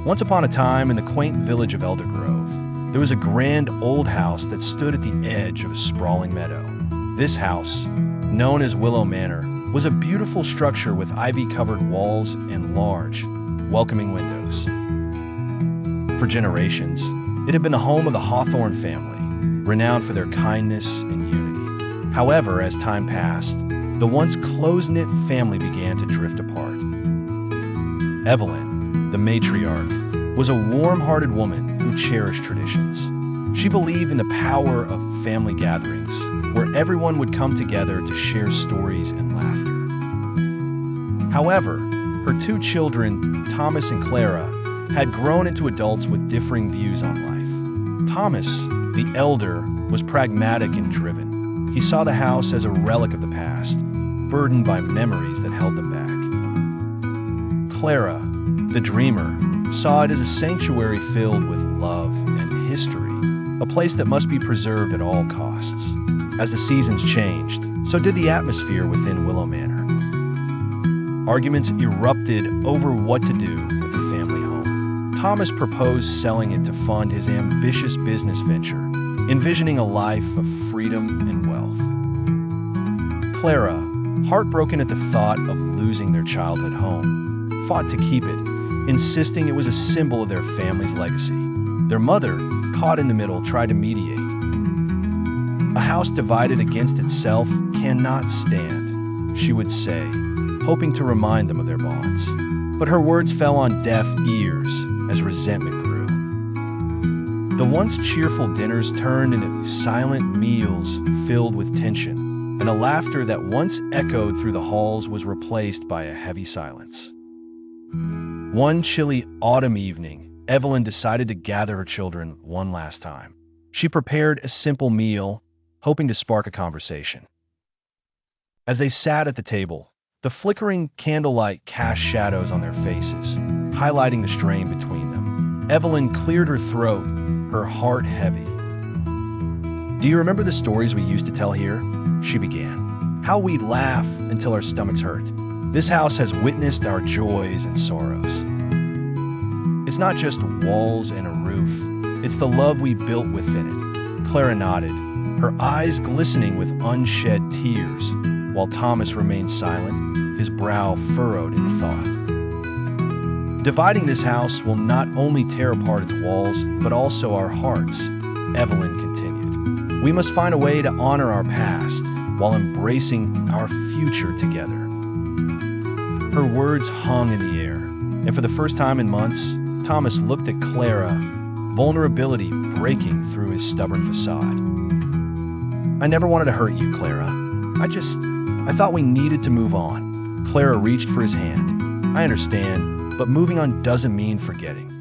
Once upon a time, in the quaint village of Eldergrove, there was a grand old house that stood at the edge of a sprawling meadow. This house, known as Willow Manor, was a beautiful structure with ivy-covered walls and large, welcoming windows. For generations, it had been the home of the Hawthorne family, renowned for their kindness and unity. However, as time passed, the once close-knit family began to drift apart. Evelyn, the matriarch, was a warm-hearted woman who cherished traditions. She believed in the power of family gatherings, where everyone would come together to share stories and laughter. However, her two children, Thomas and Clara, had grown into adults with differing views on life. Thomas, the elder, was pragmatic and driven. He saw the house as a relic of the past, burdened by memories that held them back. Clara, the dreamer, saw it as a sanctuary filled with love and history, a place that must be preserved at all costs. As the seasons changed, so did the atmosphere within Willow Manor. Arguments erupted over what to do with the family home. Thomas proposed selling it to fund his ambitious business venture, envisioning a life of freedom and wealth. Clara, heartbroken at the thought of losing their childhood home, fought to keep it, insisting it was a symbol of their family's legacy. Their mother, caught in the middle, tried to mediate. A house divided against itself cannot stand, she would say, hoping to remind them of their bonds. But her words fell on deaf ears as resentment grew. The once cheerful dinners turned into silent meals filled with tension, and a laughter that once echoed through the halls was replaced by a heavy silence. One chilly autumn evening, Evelyn decided to gather her children one last time. She prepared a simple meal, hoping to spark a conversation. As they sat at the table, the flickering candlelight cast shadows on their faces, highlighting the strain between them. Evelyn cleared her throat, her heart heavy. "Do you remember the stories we used to tell here?" she began. "How we'd laugh until our stomachs hurt. This house has witnessed our joys and sorrows. It's not just walls and a roof, it's the love we built within it." Clara nodded, her eyes glistening with unshed tears, while Thomas remained silent, his brow furrowed in thought. "Dividing this house will not only tear apart its walls, but also our hearts," Evelyn continued. "We must find a way to honor our past while embracing our future together." Her words hung in the air, and for the first time in months, Thomas looked at Clara, vulnerability breaking through his stubborn facade. "I never wanted to hurt you, Clara. I thought we needed to move on." Clara reached for his hand. "I understand, but moving on doesn't mean forgetting."